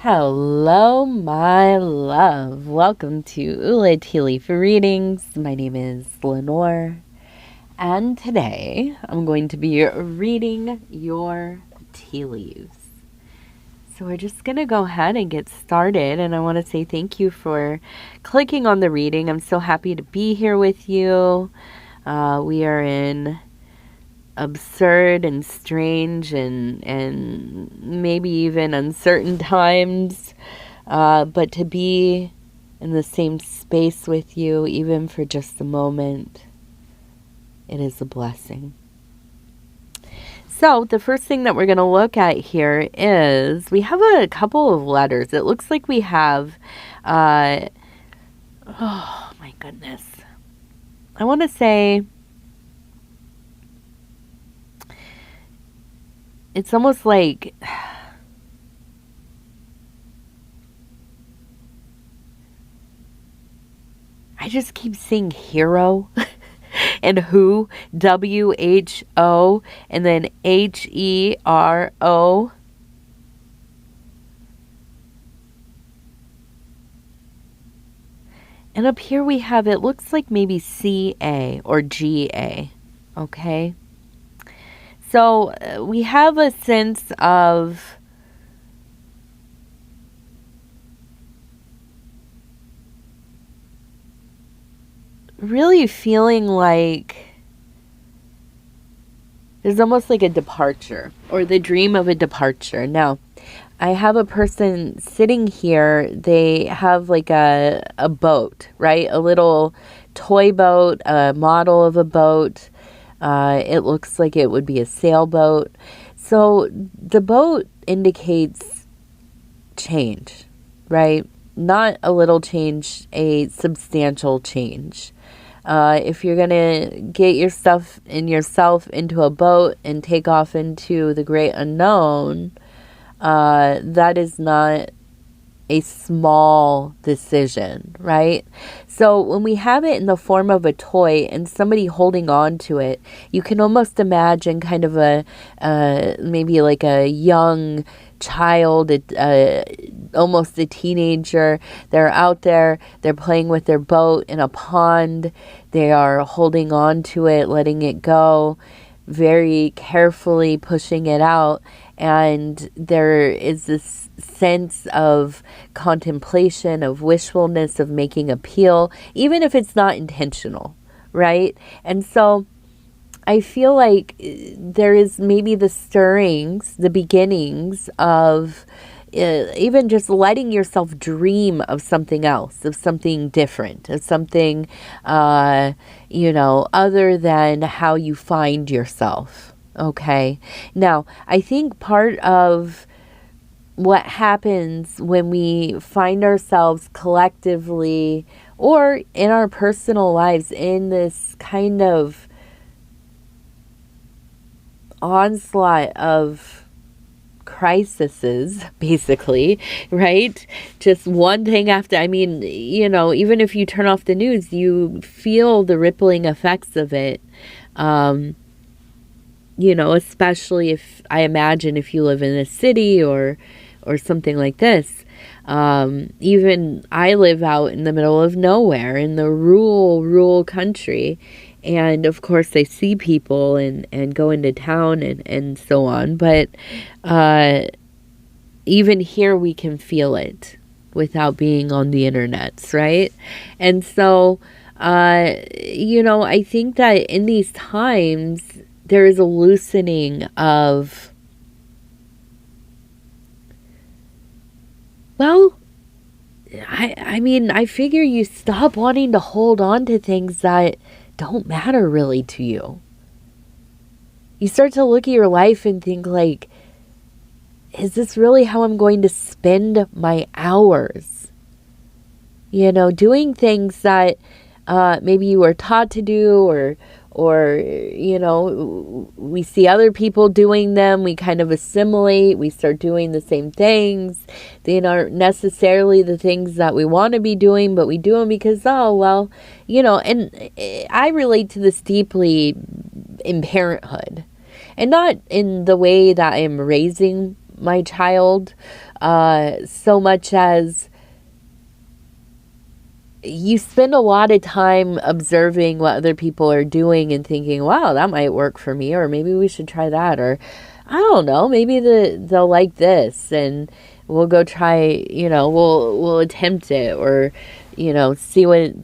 Hello, my love. Welcome to ulaofthetea for readings. My name is Lenore, and today I'm going to be reading your tea leaves. So we're just going to go ahead and get started, and I want to say thank you for clicking on the reading. I'm so happy to be here with you. We are in absurd and strange and maybe even uncertain times, but to be in the same space with you, even for just a moment, it is a blessing. So the first thing that we're going to look at here is we have a couple of letters. It looks like we have, oh my goodness, I want to say, it's almost like I just keep seeing hero and who, W-H-O, and then H-E-R-O. And up here we have, it looks like maybe C-A or G-A, okay? So we have a sense of really feeling like there's almost like a departure or the dream of a departure. Now, I have a person sitting here. They have like a boat, right? A little toy boat, a model of a boat. It looks like it would be a sailboat. So the boat indicates change, right? Not a little change, a substantial change. If you're going to get yourself into a boat and take off into the great unknown, that is not a small decision, right? So when we have it in the form of a toy and somebody holding on to it, you can almost imagine kind of a maybe like a young child, almost a teenager. They're out there, they're playing with their boat in a pond. They are holding on to it, letting it go, very carefully pushing it out. And there is this sense of contemplation, of wishfulness, of making appeal, even if it's not intentional, right? And so I feel like there is maybe the stirrings, the beginnings of even just letting yourself dream of something else, of something different, of something, other than how you find yourself. Okay. Now, I think part of what happens when we find ourselves collectively or in our personal lives in this kind of onslaught of crises, basically, right? Just one thing after, even if you turn off the news, you feel the rippling effects of it. Especially if you live in a city or something like this. Even I live out in the middle of nowhere in the rural country. And of course I see people and go into town and so on. But even here we can feel it without being on the internets, right? And so, I think that in these times, there is a loosening of, I figure you stop wanting to hold on to things that don't matter really to you. You start to look at your life and think like, is this really how I'm going to spend my hours? Doing things that maybe you were taught to do or we see other people doing them, we kind of assimilate, we start doing the same things. They aren't necessarily the things that we want to be doing, but we do them because, and I relate to this deeply in parenthood. And not in the way that I am raising my child, so much as you spend a lot of time observing what other people are doing and thinking, wow, that might work for me, or maybe we should try that, or I don't know, maybe they'll like this and we'll go try, we'll attempt it, or, see what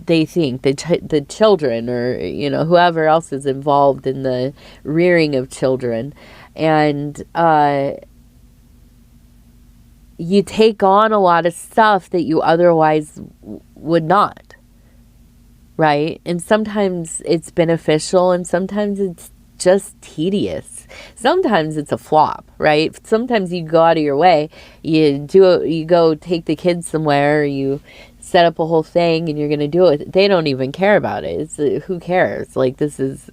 they think, the children, or, whoever else is involved in the rearing of children. And you take on a lot of stuff that you otherwise would not, right? And sometimes it's beneficial and sometimes it's just tedious. Sometimes it's a flop, right? Sometimes you go out of your way, you go take the kids somewhere, you set up a whole thing and you're going to do it. They don't even care about it. It's who cares? Like, this is,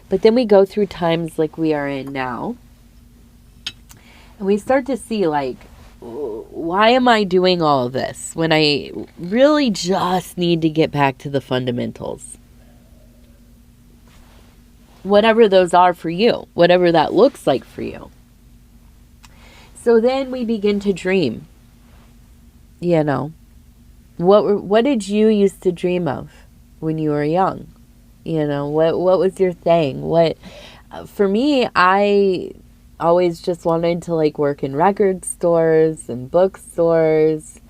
But then we go through times like we are in now, and we start to see, like, why am I doing all of this when I really just need to get back to the fundamentals? Whatever those are for you, whatever that looks like for you. So then we begin to dream. What did you used to dream of when you were young? What was your thing? For me, I always just wanted to, like, work in record stores and bookstores.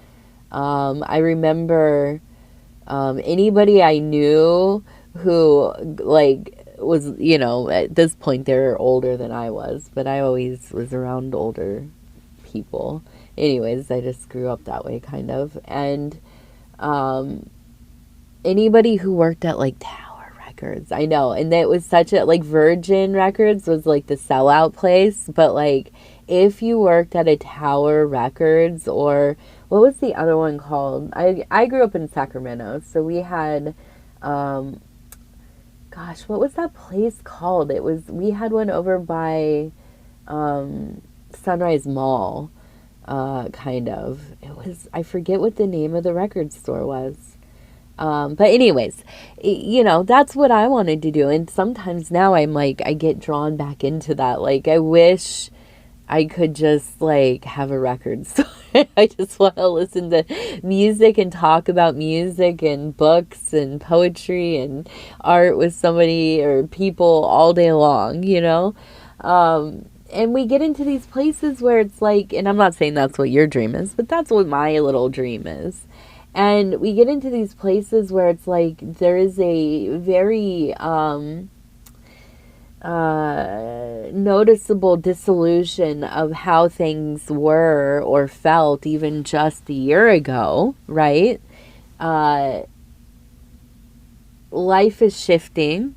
I remember anybody I knew who, like, was, at this point they're older than I was, but I always was around older people. Anyways, I just grew up that way, kind of. And anybody who worked at, like, Records, I know, and that was such a, like, Virgin Records was like the sellout place, but, like, if you worked at a Tower Records, or what was the other one called? I grew up in Sacramento, so we had what was that place called? We had one over by Sunrise Mall, kind of. I forget what the name of the record store was. But anyways, that's what I wanted to do. And sometimes now I'm like, I get drawn back into that. Like, I wish I could just, like, have a record store. I just want to listen to music and talk about music and books and poetry and art with somebody or people all day long, and we get into these places where it's like, and I'm not saying that's what your dream is, but that's what my little dream is. And we get into these places where it's like there is a very noticeable dissolution of how things were or felt even just a year ago, right? Life is shifting,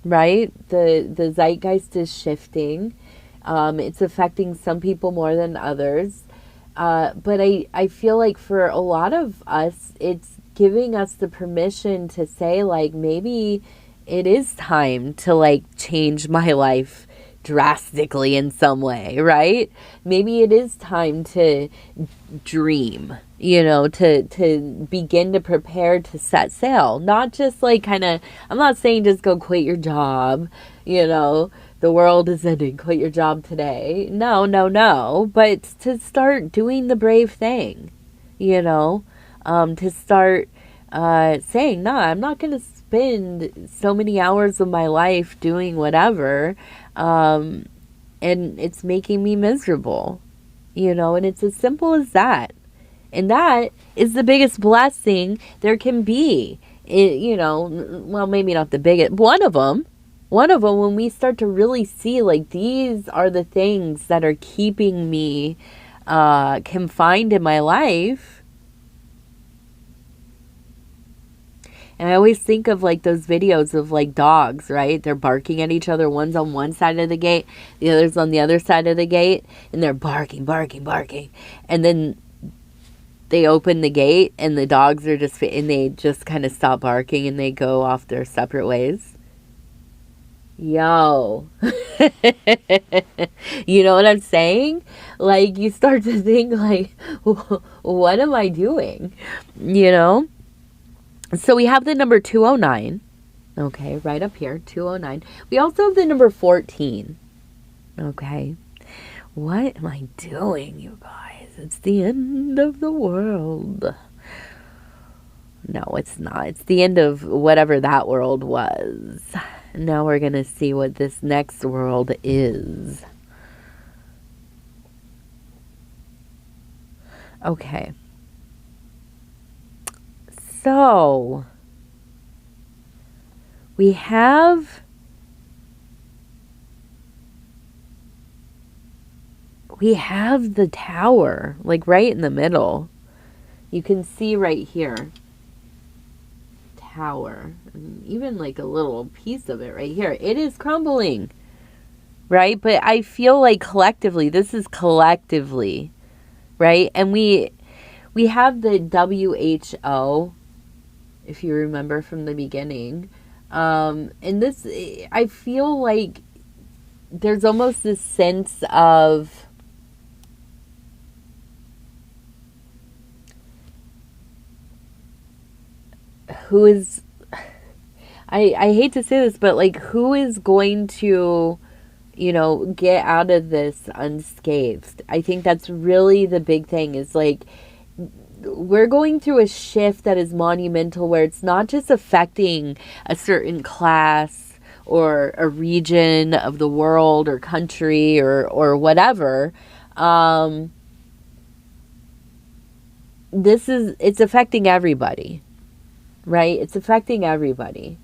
right? The zeitgeist is shifting. It's affecting some people more than others. But I feel like for a lot of us, it's giving us the permission to say, like, maybe it is time to, like, change my life drastically in some way, right? Maybe it is time to dream, to begin to prepare to set sail. Not just, like, kind of, I'm not saying just go quit your job, the world is ending, quit your job today. No. But to start doing the brave thing, to start saying, no, I'm not going to spend so many hours of my life doing whatever, and it's making me miserable, and it's as simple as that. And that is the biggest blessing there can be. Well, maybe not the biggest, one of them, when we start to really see, like, these are the things that are keeping me confined in my life. And I always think of, like, those videos of, like, dogs, right? They're barking at each other. One's on one side of the gate, the other's on the other side of the gate, and they're barking. And then they open the gate, and the dogs are and they just kind of stop barking, and they go off their separate ways. Yo. You know what I'm saying? Like, you start to think, like, what am I doing? So we have the number 209. Okay, right up here, 209. We also have the number 14. Okay. What am I doing, you guys? It's the end of the world. No, it's not. It's the end of whatever that world was. Now we're going to see what this next world is. Okay. So, we have the tower, like right in the middle. You can see right here. Tower. And even like a little piece of it right here. It is crumbling. Right? But I feel like collectively, this is collectively, right? And we have the WHO, if you remember from the beginning. And this, I feel like there's almost this sense of who is, I hate to say this, but like who is going to, you know, get out of this unscathed. I think that's really the big thing, is like we're going through a shift that is monumental, where it's not just affecting a certain class or a region of the world or country or whatever. It's affecting everybody, right? It's affecting everybody.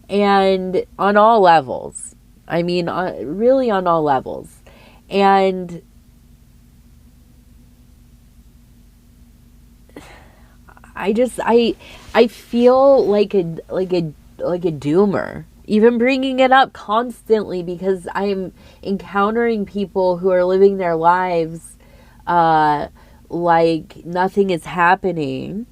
And on all levels. I mean, really on all levels. And I feel like a doomer, even bringing it up constantly, because I'm encountering people who are living their lives like nothing is happening.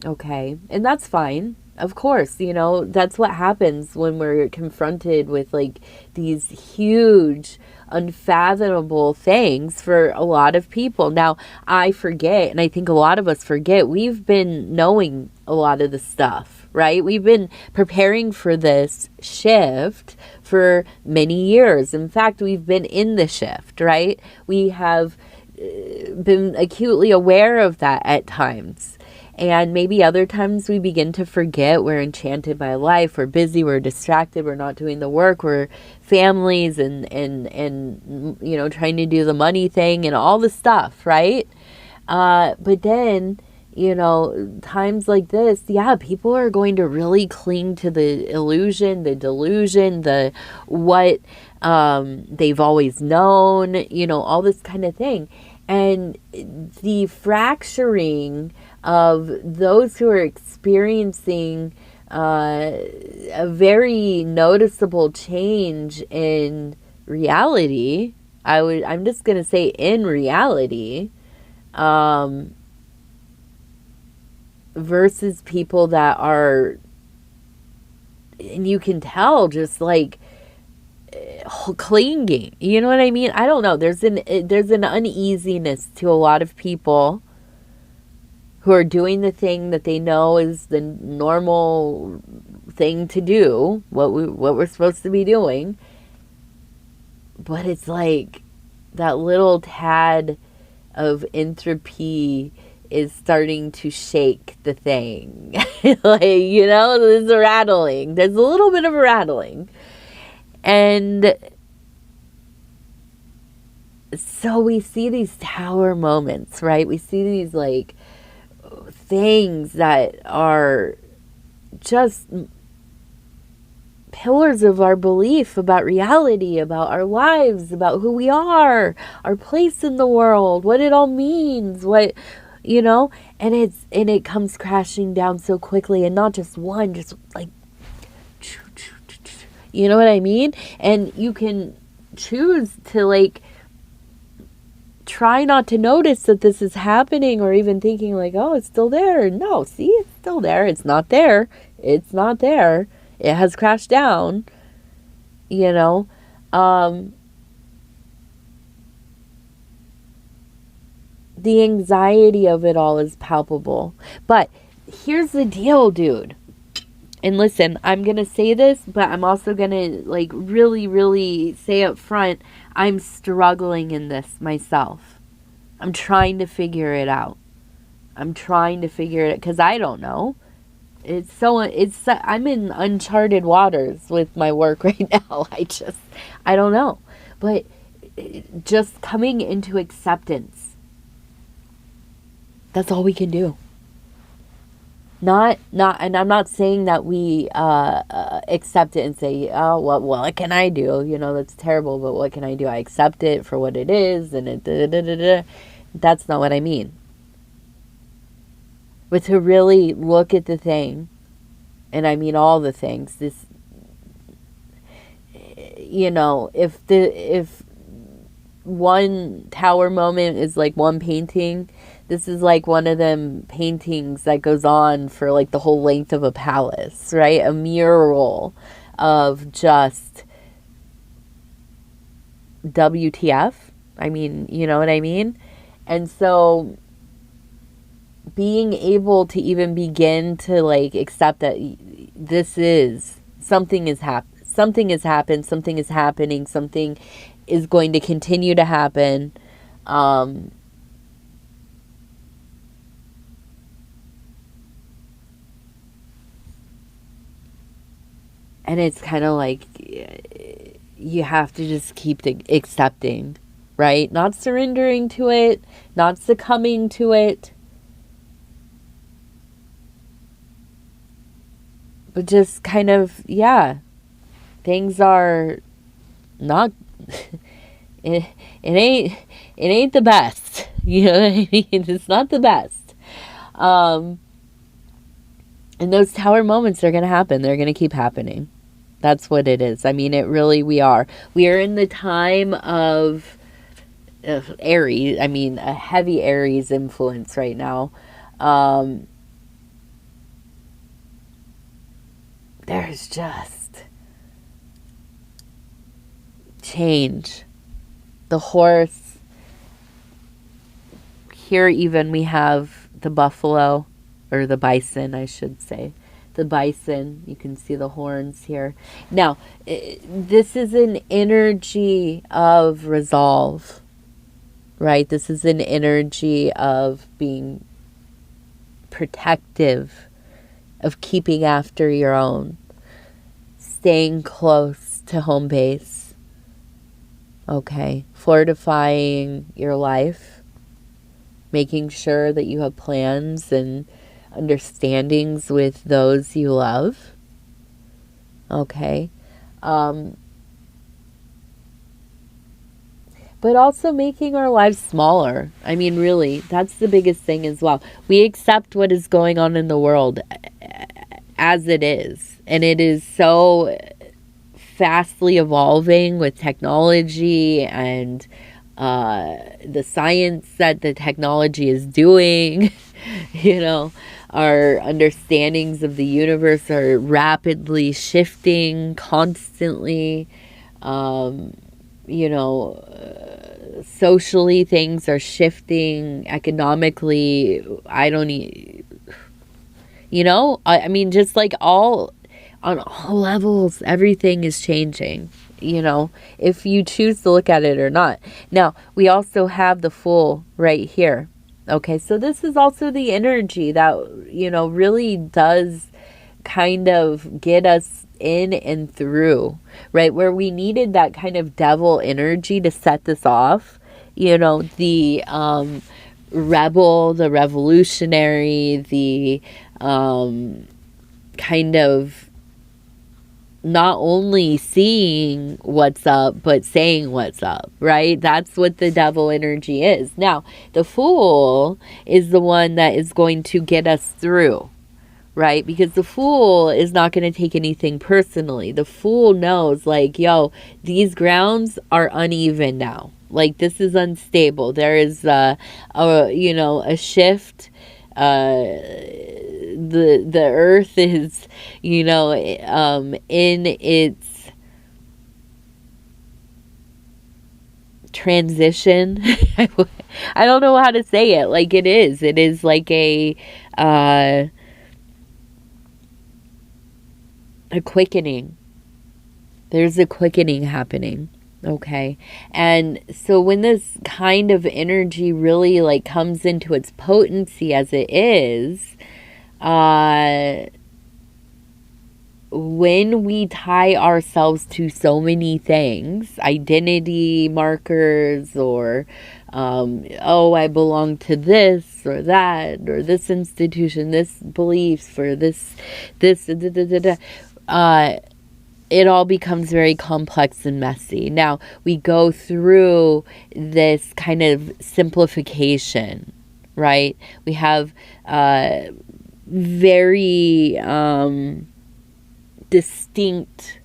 Okay, and that's fine. Of course, you know, that's what happens when we're confronted with like these huge, unfathomable things for a lot of people. Now, I forget, and I think a lot of us forget, we've been knowing a lot of the stuff, right? We've been preparing for this shift for many years. In fact, we've been in the shift, right? We have been acutely aware of that at times. And maybe other times we begin to forget. We're enchanted by life. We're busy. We're distracted. We're not doing the work. We're families and you know, trying to do the money thing and all the stuff, right? But then, you know, times like this, yeah, people are going to really cling to the illusion, the delusion, the what they've always known, you know, all this kind of thing. And the fracturing of those who are experiencing a very noticeable change in reality, I'm just going to say in reality, versus people that are, and you can tell, just like clinging, you know what I mean? I don't know. There's an uneasiness to a lot of people who are doing the thing that they know is the normal thing to do, what we're supposed to be doing. But it's like that little tad of entropy is starting to shake the thing. Like, you know, there's a rattling. There's a little bit of a rattling. And so we see these tower moments, right? We see these like things that are just pillars of our belief about reality, about our lives, about who we are, our place in the world, what it all means, what, you know, and it comes crashing down so quickly, and not just one, just like, you know what I mean? And you can choose to like try not to notice that this is happening, or even thinking like, oh, it's still there. No, see, it's still there. It's not there. It's not there. It has crashed down, you know. The anxiety of it all is palpable. But here's the deal, dude. And listen, I'm going to say this, but I'm also going to like really, really say up front, I'm struggling in this myself. I'm trying to figure it out. I'm trying to figure it because I don't know. I'm in uncharted waters with my work right now. I don't know. But just coming into acceptance. That's all we can do. And I'm not saying that we accept it and say, oh, what can I do? That's terrible, but what can I do? I accept it for what it is, and that's not what I mean. But to really look at the thing, and I mean all the things, if one tower moment is like one painting, this is like one of them paintings that goes on for like the whole length of a palace, right? A mural of just WTF. I mean, you know what I mean? And so being able to even begin to like accept that something has happened, something is happening, something is going to continue to happen. And it's kind of like you have to just keep accepting, right? Not surrendering to it, not succumbing to it, but just kind of, things are not, it ain't the best. You know what I mean? It's not the best. And those tower moments are going to happen. They're going to keep happening. That's what it is. I mean, we are in the time of Aries. I mean, a heavy Aries influence right now. There's just change. The horse. Here even we have the buffalo, or the bison, I should say. The bison, you can see the horns here. Now, this is an energy of resolve, right? This is an energy of being protective, of keeping after your own, staying close to home base, okay? Fortifying your life, making sure that you have plans and understandings with those you love, okay? But also making our lives smaller. I mean, really, that's the biggest thing as well. We accept what is going on in the world as it is. And it is so fastly evolving with technology and the science that the technology is doing. Our understandings of the universe are rapidly shifting constantly. Socially things are shifting. Economically, I mean, just like on all levels, everything is changing, if you choose to look at it or not. Now, we also have the Fool right here. Okay, so this is also the energy that, really does kind of get us in and through, right? Where we needed that kind of devil energy to set this off, the rebel, the revolutionary, the kind of not only seeing what's up, but saying what's up, right? That's what the devil energy is. Now, the Fool is the one that is going to get us through, right? Because the Fool is not going to take anything personally. The Fool knows, like, yo, these grounds are uneven now. Like, this is unstable. There is a shift. The earth is, in its transition. I don't know how to say it. Like, it is like a a quickening. There's a quickening happening. Okay. And so when this kind of energy really like comes into its potency as it is, when we tie ourselves to so many things, identity markers, or, oh, I belong to this or that, or this institution, this beliefs, or this, it all becomes very complex and messy. Now, we go through this kind of simplification, right? We have very distinct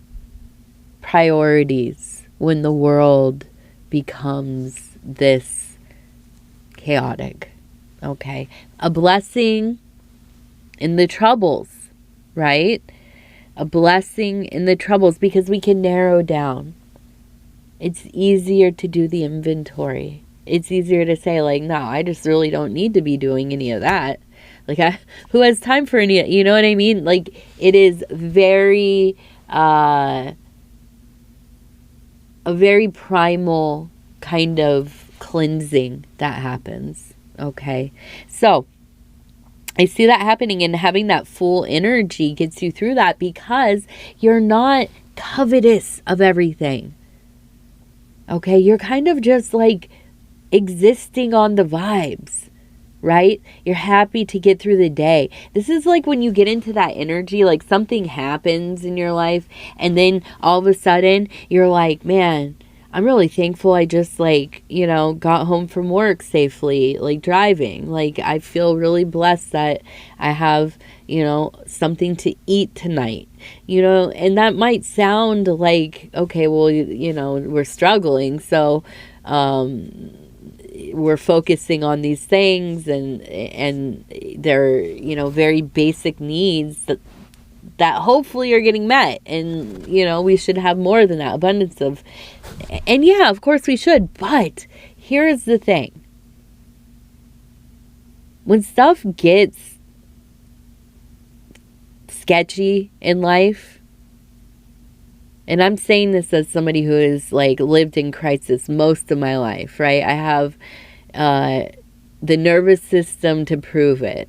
priorities when the world becomes this chaotic, okay? A blessing in the troubles, right? A blessing in the troubles, because we can narrow down. It's easier to do the inventory. It's easier to say, like, no, I just really don't need to be doing any of that. Like, who has time for any, you know what I mean? Like, it is very, a very primal kind of cleansing that happens, okay? So, I see that happening, and having that full energy gets you through that because you're not covetous of everything. Okay, you're kind of just like existing on the vibes, right? You're happy to get through the day. This is like when you get into that energy, like something happens in your life, and then all of a sudden you're like, man, I'm really thankful I just like, you know, got home from work safely, like driving. Like I feel really blessed that I have, you know, something to eat tonight, you know, and that might sound like, okay, well, you know, we're struggling. So, we're focusing on these things and they're, you know, very basic needs that hopefully are getting met. And, you know, we should have more than that abundance of, and yeah, of course we should. But here's the thing. When stuff gets sketchy in life, and I'm saying this as somebody who has like lived in crisis most of my life, right? I have the nervous system to prove it.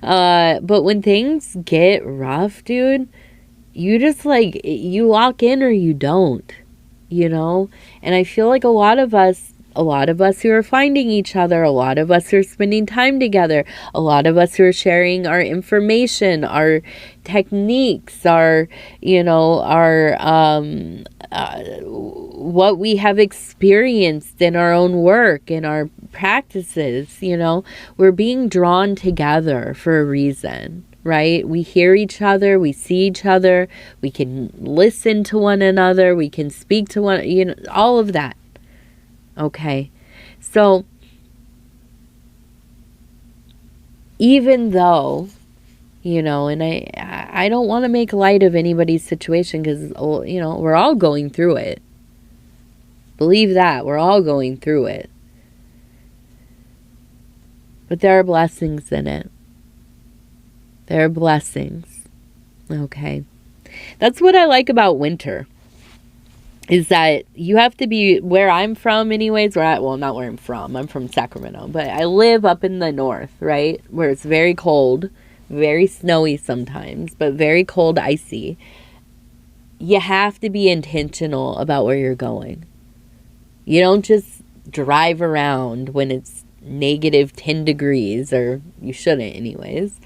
But when things get rough, dude, you just like, you lock in or you don't, you know? And I feel like a lot of us who are finding each other, a lot of us who are spending time together, a lot of us who are sharing our information, our techniques, our, you know, our, what we have experienced in our own work, in our practices, you know, we're being drawn together for a reason, right? We hear each other, we see each other, we can listen to one another, we can speak to one, you know, all of that. Okay, so even though, you know, and I don't want to make light of anybody's situation because, you know, we're all going through it. Believe that, we're all going through it. But there are blessings in it. There are blessings. Okay. That's what I like about winter. Is that you have to be where I'm from anyways, well, not where I'm from Sacramento, but I live up in the north, right? Where it's very cold, very snowy sometimes, but very cold, icy. You have to be intentional about where you're going. You don't just drive around when it's negative 10 degrees, or you shouldn't anyways.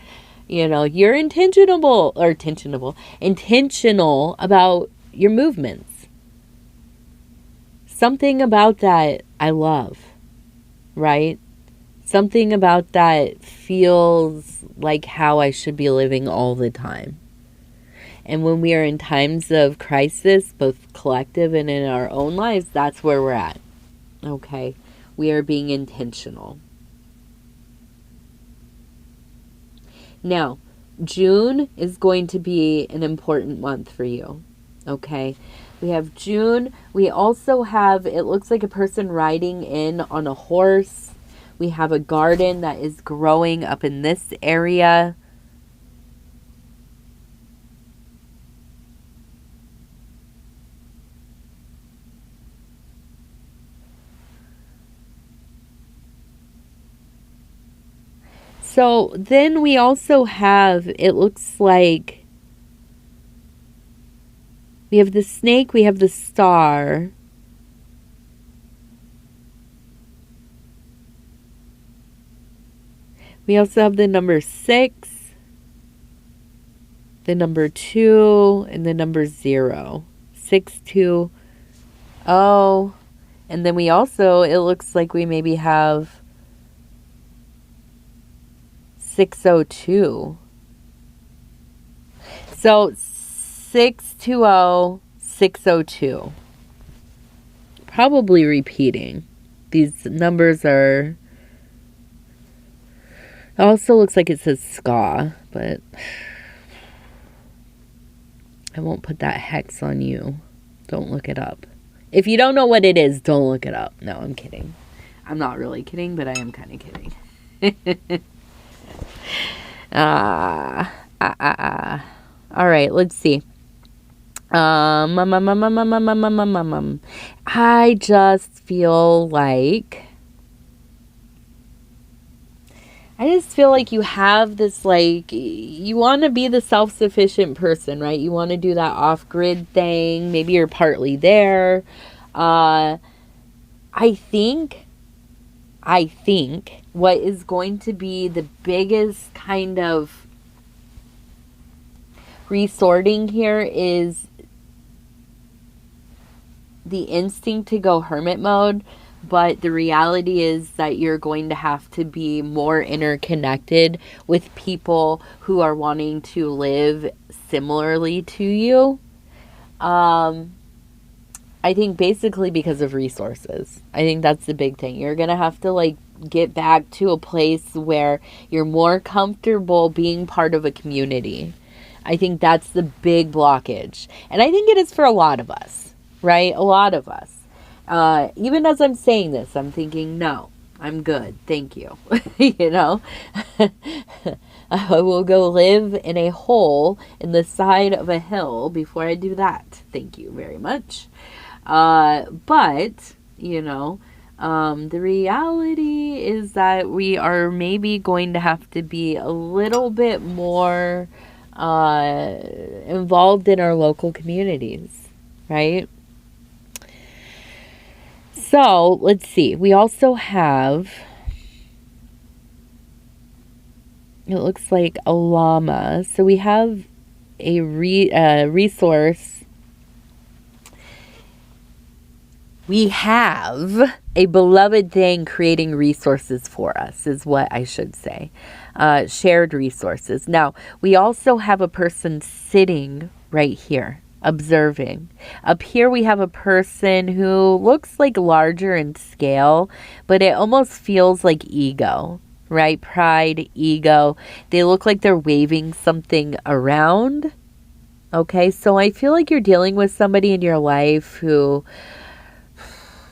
You know, you're intentional about your movements. Something about that I love, right? Something about that feels like how I should be living all the time. And when we are in times of crisis, both collective and in our own lives, that's where we're at. Okay? We are being intentional. Now, June is going to be an important month for you. Okay? We have June. We also have, it looks like a person riding in on a horse. We have a garden that is growing up in this area. So then we also have, it looks like we have the snake, we have the star. We also have the number 6, the number 2, and the number 0. 6, 2, oh. And then we also, it looks like we maybe have 602. So 620, 602. Probably repeating. These numbers are... It also looks like it says ska, but I won't put that hex on you. Don't look it up. If you don't know what it is, don't look it up. No, I'm kidding. I'm not really kidding, but I am kind of kidding. All right, let's see. I just feel like you have this, like, you want to be the self-sufficient person, right? You want to do that off-grid thing. Maybe you're partly there. I think what is going to be the biggest kind of resorting here is the instinct to go hermit mode. But the reality is that you're going to have to be more interconnected with people who are wanting to live similarly to you. I think basically because of resources. I think that's the big thing. You're going to have to, like, get back to a place where you're more comfortable being part of a community. I think that's the big blockage. And I think it is for a lot of us, right? A lot of us. Even as I'm saying this, I'm thinking, no, I'm good. Thank you. You know, I will go live in a hole in the side of a hill before I do that. Thank you very much. But, you know, the reality is that we are maybe going to have to be a little bit more involved in our local communities, right? So, let's see. We also have, it looks like a llama. So we have a resource. We have a beloved thing creating resources for us, is what I should say. Shared resources. Now, we also have a person sitting right here, observing. Up here we have a person who looks like larger in scale, but it almost feels like ego, right? Pride, ego. They look like they're waving something around. Okay, so I feel like you're dealing with somebody in your life who,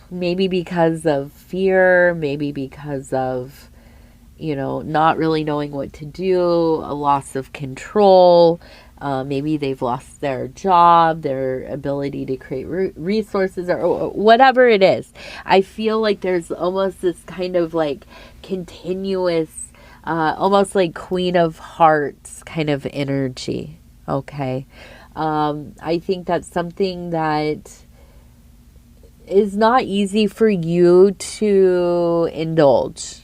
maybe because of fear, maybe because of, you know, not really knowing what to do, a loss of control. Maybe they've lost their job, their ability to create resources, or whatever it is. I feel like there's almost this kind of like continuous, almost like Queen of Hearts kind of energy. Okay. I think that's something that is not easy for you to indulge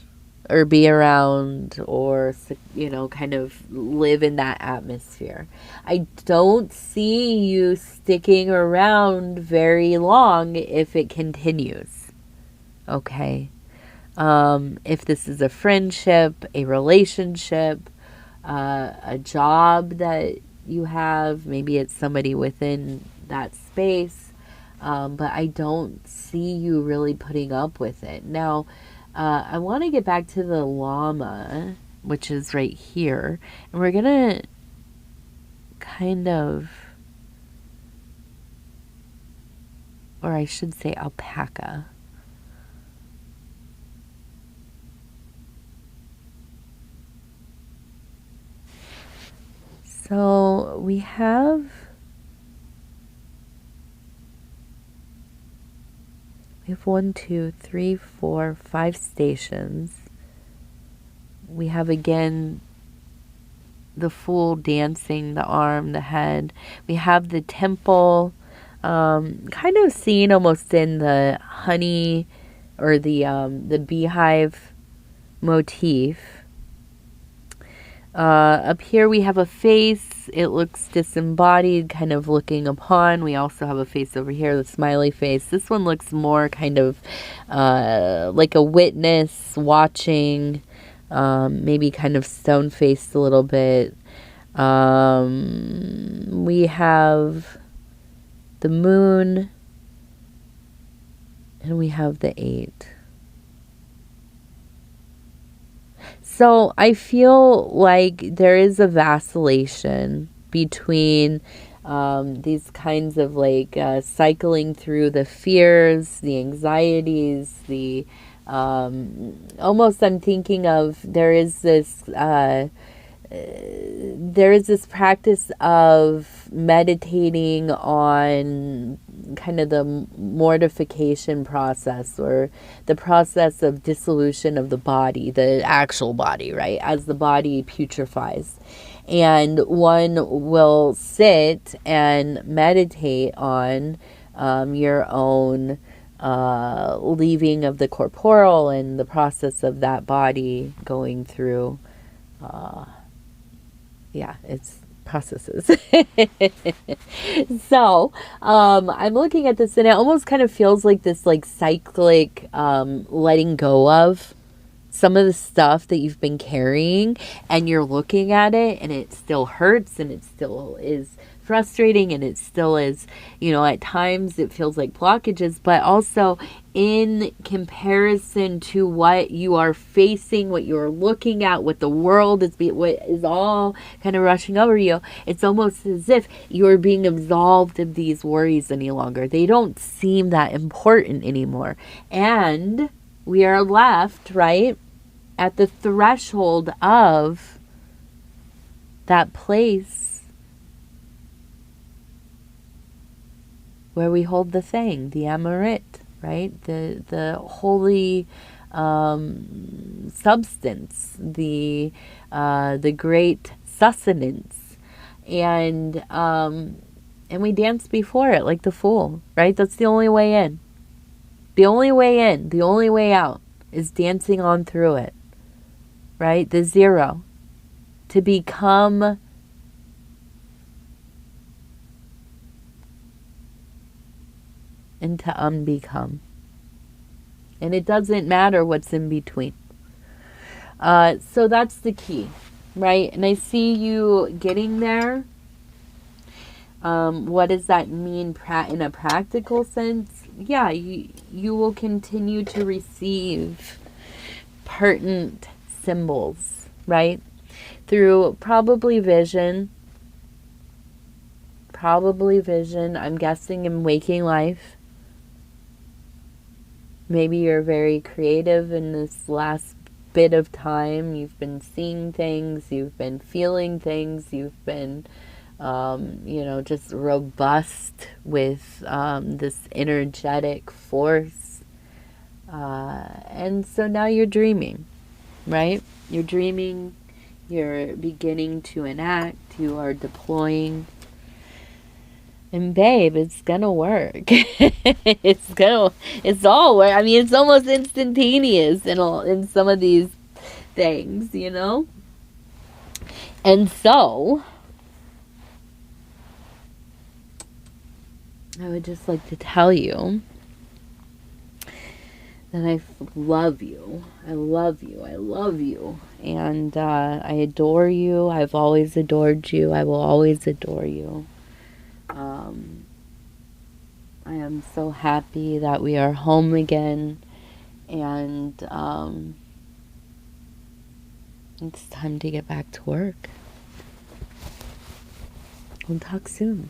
or be around, or, you know, kind of live in that atmosphere. I don't see you sticking around very long if it continues. Okay. If this is a friendship, a relationship, a job that you have, maybe it's somebody within that space. But I don't see you really putting up with it. Now, I want to get back to the llama, which is right here. And we're going to kind of, or I should say alpaca. So we have... We have 1, 2, 3, 4, 5 stations. We have again the Fool dancing, the arm, the head. We have the temple, kind of seen almost in the honey or the beehive motif. Up here we have a face. It looks disembodied, kind of looking upon. We also have a face over here, the smiley face. This one looks more kind of like a witness watching, maybe kind of stone-faced a little bit. We have the moon, and we have the 8. So I feel like there is a vacillation between these kinds of like cycling through the fears, the anxieties, the almost I'm thinking of there is this practice of meditating on kind of the mortification process, or the process of dissolution of the body, the actual body, right? As the body putrefies. And one will sit and meditate on your own leaving of the corporeal and the process of that body going through it's processes. So I'm looking at this and it almost kind of feels like this like cyclic letting go of some of the stuff that you've been carrying, and you're looking at it and it still hurts and it still is frustrating and it still is, at times it feels like blockages, but also in comparison to what you are facing, what you're looking at, what the world is, what is all kind of rushing over you, it's almost as if you're being absolved of these worries any longer. They don't seem that important anymore. And we are left, right, at the threshold of that place where we hold the thing, the Amarit, right? The holy substance, the great sustenance, and we dance before it like the Fool, right? That's the only way in. The only way in, the only way out is dancing on through it, right? The 0, to become and to unbecome. And it doesn't matter what's in between. So that's the key, right? And I see you getting there. What does that mean in a practical sense? Yeah, you will continue to receive pertinent symbols, right? Through probably vision, I'm guessing in waking life. Maybe you're very creative in this last bit of time. You've been seeing things, you've been feeling things, you've been, just robust with this energetic force. And so now you're dreaming, right? You're dreaming, you're beginning to enact, you are deploying. And babe, it's gonna work. It's all work. I mean, it's almost instantaneous in some of these things, And so, I would just like to tell you that I love you. I love you. I love you. And I adore you. I've always adored you. I will always adore you. I am so happy that we are home again, and it's time to get back to work. We'll talk soon.